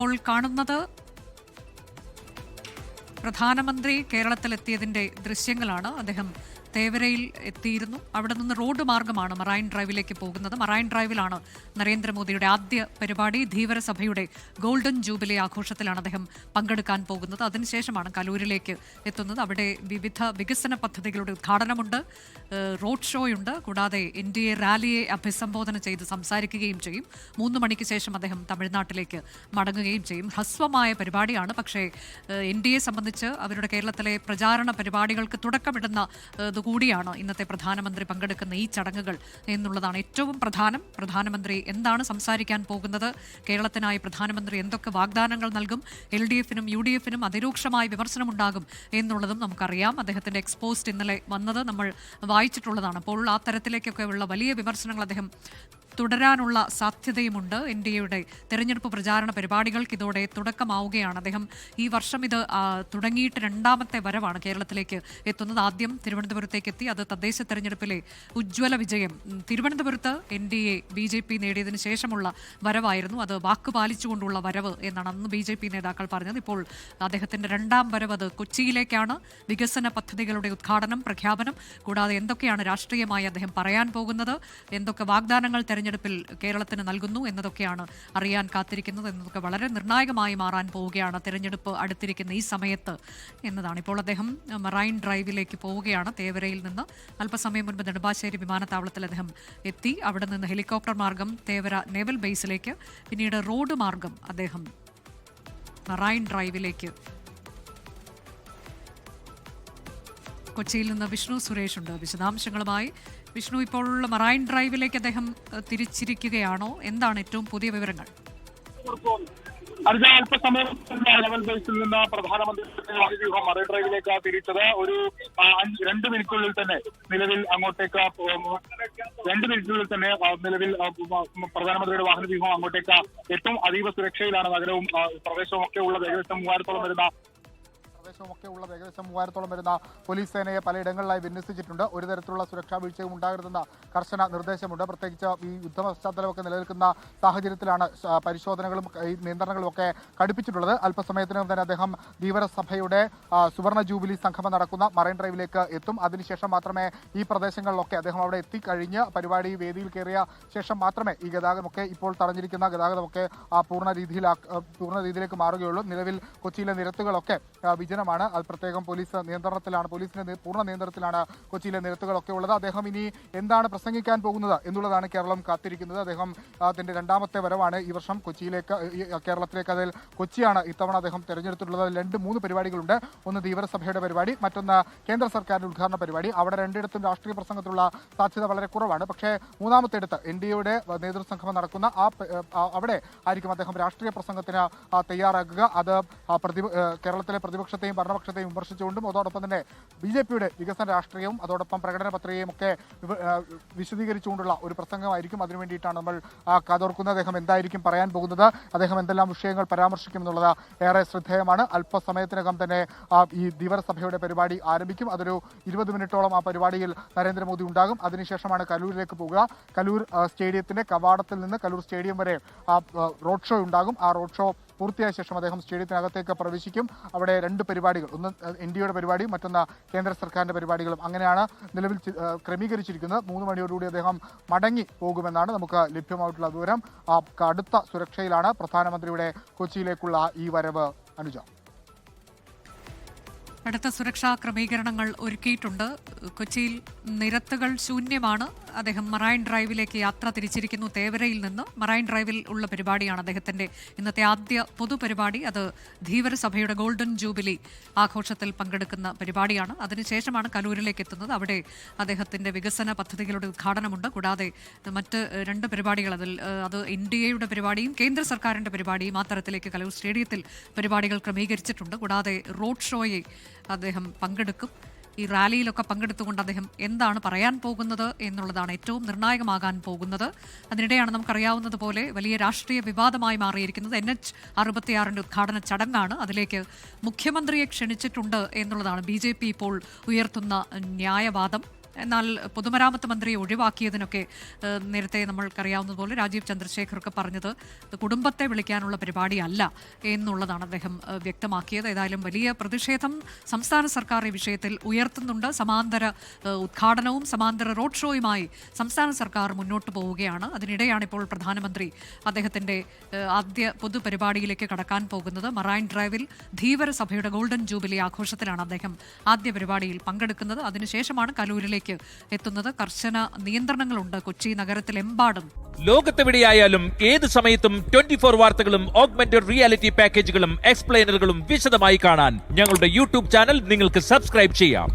ഇപ്പോൾ കാണുന്നത് പ്രധാനമന്ത്രി കേരളത്തിലെത്തിയതിന്റെ ദൃശ്യങ്ങളാണ്. അദ്ദേഹം തേവരയിൽ എത്തിയിരുന്നു. അവിടെ നിന്ന് റോഡ് മാർഗമാണ് മറൈൻ ഡ്രൈവിലേക്ക് പോകുന്നത്. മറൈൻ ഡ്രൈവിലാണ് നരേന്ദ്രമോദിയുടെ ആദ്യ പരിപാടി. ധീവരസഭയുടെ ഗോൾഡൻ ജൂബിലി ആഘോഷത്തിലാണ് അദ്ദേഹം പങ്കെടുക്കാൻ പോകുന്നത്. അതിനുശേഷമാണ് കലൂരിലേക്ക് എത്തുന്നത്. അവിടെ വിവിധ വികസന പദ്ധതികളുടെ ഉദ്ഘാടനമുണ്ട്, റോഡ് ഷോയുണ്ട്. കൂടാതെ NDA റാലിയെ അഭിസംബോധന ചെയ്ത് സംസാരിക്കുകയും ചെയ്യും. 3 മണിക്ക് ശേഷം അദ്ദേഹം തമിഴ്നാട്ടിലേക്ക് മടങ്ങുകയും ചെയ്യും. ഹ്രസ്വമായ പരിപാടിയാണ്. പക്ഷേ NDA സംബന്ധിച്ച് അവരുടെ കേരളത്തിലെ പ്രചാരണ പരിപാടികൾക്ക് തുടക്കമിടുന്ന കൂടിയാണ് ഇന്നത്തെ പ്രധാനമന്ത്രി പങ്കെടുക്കുന്ന ഈ ചടങ്ങുകൾ എന്നുള്ളതാണ് ഏറ്റവും പ്രധാനം. പ്രധാനമന്ത്രി എന്താണ് സംസാരിക്കാൻ പോകുന്നത്, കേരളത്തിനായി പ്രധാനമന്ത്രി എന്തൊക്കെ വാഗ്ദാനങ്ങൾ നൽകും, LDFനും UDFനും അതിരൂക്ഷമായ വിമർശനമുണ്ടാകും എന്നുള്ളതും നമുക്കറിയാം. അദ്ദേഹത്തിന്റെ എക്സ്പോസ്റ്റ് ഇന്നലെ വന്നത് നമ്മൾ വായിച്ചിട്ടുള്ളതാണ്. അപ്പോൾ ആ തരത്തിലേക്കൊക്കെയുള്ള വലിയ വിമർശനങ്ങൾ അദ്ദേഹം തുടരാനുള്ള സാധ്യതയുമുണ്ട്. NDAയുടെ തെരഞ്ഞെടുപ്പ് പ്രചാരണ പരിപാടികൾക്ക് ഇതോടെ തുടക്കമാവുകയാണ്. അദ്ദേഹം ഈ വർഷം ഇത് തുടങ്ങിയിട്ട് 2ാമത്തെ വരവാണ് കേരളത്തിലേക്ക് എത്തുന്നത്. ആദ്യം തിരുവനന്തപുരത്തേക്ക് എത്തി. അത് തദ്ദേശ തെരഞ്ഞെടുപ്പിലെ ഉജ്ജ്വല വിജയം. തിരുവനന്തപുരത്ത് NDA BJP നേടിയതിനു ശേഷമുള്ള വരവായിരുന്നു. അത് വാക്ക് പാലിച്ചുകൊണ്ടുള്ള വരവ് എന്നാണ് അന്ന് BJP നേതാക്കൾ പറഞ്ഞത്. ഇപ്പോൾ അദ്ദേഹത്തിന്റെ 2ാം വരവ് അത് കൊച്ചിയിലേക്കാണ്. വികസന പദ്ധതികളുടെ ഉദ്ഘാടനം, പ്രഖ്യാപനം, കൂടാതെ എന്തൊക്കെയാണ് രാഷ്ട്രീയമായി അദ്ദേഹം പറയാൻ പോകുന്നത്, എന്തൊക്കെ വാഗ്ദാനങ്ങൾ തെരഞ്ഞെടുപ്പിൽ കേരളത്തിന് നൽകുന്നു എന്നതൊക്കെയാണ് അറിയാൻ കാത്തിരിക്കുന്നത്. എന്നതൊക്കെ വളരെ നിർണായകമായി മാറാൻ പോവുകയാണ് തെരഞ്ഞെടുപ്പ് അടുത്തിരിക്കുന്ന ഈ സമയത്ത് എന്നതാണ്. ഇപ്പോൾ അദ്ദേഹം മറൈൻ ഡ്രൈവിലേക്ക് പോവുകയാണ്. തേവരയിൽ നിന്ന് അല്പസമയം മുൻപ് നെടുമ്പാശ്ശേരി വിമാനത്താവളത്തിൽ അദ്ദേഹം എത്തി. അവിടെ നിന്ന് ഹെലികോപ്റ്റർ മാർഗം തേവര നേവൽ ബേസിലേക്ക്, പിന്നീട് റോഡ് മാർഗം അദ്ദേഹം മറൈൻ ഡ്രൈവിലേക്ക്. കൊച്ചിയിൽ നിന്ന് വിഷ്ണു സുരേഷ് ഉണ്ട് വിശദാംശങ്ങളുമായി. വിഷ്ണു, ഇപ്പോൾ മറൈൻ ഡ്രൈവിലേക്ക് അദ്ദേഹം തിരിച്ചിരിക്കുകയാണോ? എന്താണ് ഏറ്റവും പുതിയ വിവരങ്ങൾ? അല്പസമയം ലെവൽ ബേസിൽ നിന്ന് പ്രധാനമന്ത്രി മറൈൻ ഡ്രൈവിലേക്ക് തിരിച്ചത്. ഒരു 2 മിനിറ്റിനുള്ളിൽ തന്നെ നിലവിൽ അങ്ങോട്ടേക്ക് 2 മിനിറ്റിനുള്ളിൽ തന്നെ നിലവിൽ പ്രധാനമന്ത്രിയുടെ വാഹന വ്യൂഹം അങ്ങോട്ടേക്ക് എത്തും. അതീവ സുരക്ഷയിലാണ് നഗരവും പ്രദേശവും ഒക്കെ ഉള്ളത്. ഏകദേശം 3000-ഓളം വരുന്ന പോലീസ് സേനയെ പലയിടങ്ങളിലായി വിന്യസിച്ചിട്ടുണ്ട്. ഒരു തരത്തിലുള്ള സുരക്ഷാ വീഴ്ചയും ഉണ്ടാകരുതെന്ന കർശന നിർദ്ദേശമുണ്ട്. പ്രത്യേകിച്ച് ഈ യുദ്ധ പശ്ചാത്തലമൊക്കെ നിലനിൽക്കുന്ന സാഹചര്യത്തിലാണ് പരിശോധനകളും ഈ നിയന്ത്രണങ്ങളും ഒക്കെ കടുപ്പിച്ചിട്ടുള്ളത്. അല്പസമയത്തിനകം തന്നെ അദ്ദേഹം ധീവരസഭയുടെ സുവർണ ജൂബിലി സംഗമം നടക്കുന്ന മറൈൻ ഡ്രൈവിലേക്ക് എത്തും. അതിനുശേഷം മാത്രമേ ഈ പ്രദേശങ്ങളിലൊക്കെ അദ്ദേഹം അവിടെ എത്തിക്കഴിഞ്ഞ് പരിപാടി വേദിയിൽ കയറിയ ശേഷം മാത്രമേ ഈ ഗതാഗതമൊക്കെ ഇപ്പോൾ തടഞ്ഞിരിക്കുന്ന ഗതാഗതമൊക്കെ പൂർണ്ണ രീതിയിലേക്ക് മാറുകയുള്ളൂ. നിലവിൽ കൊച്ചിയിലെ നിരത്തുകളൊക്കെ വിജനമാണ്. അത് പ്രത്യേകം പോലീസ് നിയന്ത്രണത്തിലാണ്, പോലീസിന്റെ പൂർണ്ണ നിയന്ത്രണത്തിലാണ് കൊച്ചിയിലെ നിരത്തുകളൊക്കെ ഉള്ളത്. അദ്ദേഹം ഇനി എന്താണ് പ്രസംഗിക്കാൻ പോകുന്നത് എന്നുള്ളതാണ് കേരളം കാത്തിരിക്കുന്നത്. അദ്ദേഹം അതിന്റെ 2ാമത്തെ വരവാണ് ഈ വർഷം കേരളത്തിലേക്ക്. അതിൽ കൊച്ചിയാണ് ഇത്തവണ അദ്ദേഹം തെരഞ്ഞെടുത്തിട്ടുള്ളത്. അതിൽ 2-3 പരിപാടികളുണ്ട്. ഒന്ന് ധീവരസഭയുടെ പരിപാടി, മറ്റൊന്ന് കേന്ദ്ര സർക്കാരിന്റെ ഉദ്ഘാടന പരിപാടി. അവിടെ 2ഇടത്തും രാഷ്ട്രീയ പ്രസംഗത്തിലുള്ള സാധ്യത വളരെ കുറവാണ്. പക്ഷേ 3ാമത്തെടുത്ത് NDAയുടെ നേതൃസംഗമം നടക്കുന്ന അവിടെ ആയിരിക്കും അദ്ദേഹം രാഷ്ട്രീയ പ്രസംഗത്തിന് തയ്യാറാക്കുക. അത് കേരളത്തിലെ പ്രതിപക്ഷത്തെയും ഭരണപക്ഷത്തെയും വിമർശിച്ചുകൊണ്ടും അതോടൊപ്പം തന്നെ BJPയുടെ വികസന രാഷ്ട്രീയവും അതോടൊപ്പം പ്രകടന പത്രികയും ഒക്കെ വിശദീകരിച്ചുകൊണ്ടുള്ള ഒരു പ്രസംഗമായിരിക്കും. അതിനുവേണ്ടിയിട്ടാണ് നമ്മൾ കാതോർക്കുന്നത്. അദ്ദേഹം എന്തായിരിക്കും പറയാൻ പോകുന്നത്, അദ്ദേഹം എന്തെല്ലാം വിഷയങ്ങൾ പരാമർശിക്കും എന്നുള്ളത് ഏറെ ശ്രദ്ധേയമാണ്. അല്പസമയത്തിനകം തന്നെ ഈ ധീവരസഭയുടെ പരിപാടി ആരംഭിക്കും. അതൊരു 20 മിനിറ്റോളം ആ പരിപാടിയിൽ നരേന്ദ്രമോദി ഉണ്ടാകും. അതിനുശേഷമാണ് കലൂരിലേക്ക് പോകുക. കലൂർ സ്റ്റേഡിയത്തിന്റെ കവാടത്തിൽ നിന്ന് കലൂർ സ്റ്റേഡിയം വരെ റോഡ് ഷോ ഉണ്ടാകും. ആ റോഡ് ഷോ പൂർത്തിയായ ശേഷം അദ്ദേഹം സ്റ്റേഡിയത്തിനകത്തേക്ക് പ്രവേശിക്കും. അവിടെ 2 പരിപാടികൾ, ഒന്ന് NDAയുടെ പരിപാടിയും മറ്റൊന്ന് കേന്ദ്ര സർക്കാരിന്റെ പരിപാടികളും അങ്ങനെയാണ് നിലവിൽ ക്രമീകരിച്ചിരിക്കുന്നത്. 3 മണിയോടുകൂടി അദ്ദേഹം മടങ്ങി പോകുമെന്നാണ് നമുക്ക് ലഭ്യമായിട്ടുള്ള വിവരം. കടുത്ത സുരക്ഷയിലാണ് പ്രധാനമന്ത്രിയുടെ കൊച്ചിയിലേക്കുള്ള ഈ വരവ്. അനുജ, അടുത്ത സുരക്ഷാ ക്രമീകരണങ്ങൾ ഒരുക്കിയിട്ടുണ്ട്. കൊച്ചിയിൽ നിരത്തുകൾ ശൂന്യമാണ്. അദ്ദേഹം മറൈൻ ഡ്രൈവിലേക്ക് യാത്ര തിരിച്ചിരിക്കുന്നു. തേവരയിൽ നിന്ന് മറൈൻ ഡ്രൈവിൽ ഉള്ള പരിപാടിയാണ് അദ്ദേഹത്തിന്റെ ഇന്നത്തെ ആദ്യ പൊതുപരിപാടി. അത് ധീവരസഭയുടെ ഗോൾഡൻ ജൂബിലി ആഘോഷത്തിൽ പങ്കെടുക്കുന്ന പരിപാടിയാണ്. അതിനുശേഷമാണ് കലൂരിലേക്ക് എത്തുന്നത്. അവിടെ അദ്ദേഹത്തിന്റെ വികസന പദ്ധതികളുടെ ഉദ്ഘാടനമുണ്ട്. കൂടാതെ മറ്റ് 2 പരിപാടികൾ, അത് NDAയുടെ പരിപാടിയും കേന്ദ്ര സർക്കാരിന്റെ പരിപാടിയും ആ തരത്തിലേക്ക് കലൂർ സ്റ്റേഡിയത്തിൽ പരിപാടികൾ ക്രമീകരിച്ചിട്ടുണ്ട്. കൂടാതെ റോഡ് ഷോയെ അദ്ദേഹം പങ്കെടുക്കും. ഈ റാലിയിലൊക്കെ പങ്കെടുത്തുകൊണ്ട് അദ്ദേഹം എന്താണ് പറയാൻ പോകുന്നത് എന്നുള്ളതാണ് ഏറ്റവും നിർണായകമാകാൻ പോകുന്നത്. അതിനിടെയാണ് നമുക്കറിയാവുന്നതുപോലെ വലിയ രാഷ്ട്രീയ വിവാദമായി മാറിയിരിക്കുന്നത് NH-66 ഉദ്ഘാടന ചടങ്ങാണ്. അതിലേക്ക് മുഖ്യമന്ത്രിയെ ക്ഷണിച്ചിട്ടുണ്ട് എന്നുള്ളതാണ് BJP ഇപ്പോൾ ഉയർത്തുന്ന ന്യായവാദം. എന്നാൽ പൊതുമരാമത്ത് മന്ത്രിയെ ഒഴിവാക്കിയതിനൊക്കെ നേരത്തെ നമ്മൾക്കറിയാവുന്നതുപോലെ രാജീവ് ചന്ദ്രശേഖർക്ക് പറഞ്ഞത് കുടുംബത്തെ വിളിക്കാനുള്ള പരിപാടിയല്ല എന്നുള്ളതാണ് അദ്ദേഹം വ്യക്തമാക്കിയത്. ഏതായാലും വലിയ പ്രതിഷേധം സംസ്ഥാന സർക്കാർ ഈ വിഷയത്തിൽ ഉയർത്തുന്നുണ്ട്. സമാന്തര ഉദ്ഘാടനവും സമാന്തര റോഡ് ഷോയുമായി സംസ്ഥാന സർക്കാർ മുന്നോട്ട് പോവുകയാണ്. അതിനിടെയാണ് ഇപ്പോൾ പ്രധാനമന്ത്രി അദ്ദേഹത്തിന്റെ ആദ്യ പൊതുപരിപാടിയിലേക്ക് കടക്കാൻ പോകുന്നത്. മറൈൻ ഡ്രൈവിൽ ധീവര സഭയുടെ ഗോൾഡൻ ജൂബിലി ആഘോഷത്തിലാണ് അദ്ദേഹം ആദ്യ പരിപാടിയിൽ പങ്കെടുക്കുന്നത്. അതിനുശേഷമാണ് കലൂരിലേക്ക് എത്തുന്നത്. കർശന നിയന്ത്രണങ്ങളുണ്ട് കൊച്ചി നഗരത്തിലെമ്പാടും. ലോകത്തെവിടെയായാലും ഏത് സമയത്തും 24 വാർത്തകളും ഓഗ്മെന്റഡ് റിയാലിറ്റി പാക്കേജുകളും എക്സ്പ്ലെയിനറുകളും വിശദമായി കാണാൻ ഞങ്ങളുടെ യൂട്യൂബ് ചാനൽ നിങ്ങൾക്ക് സബ്സ്ക്രൈബ് ചെയ്യാം.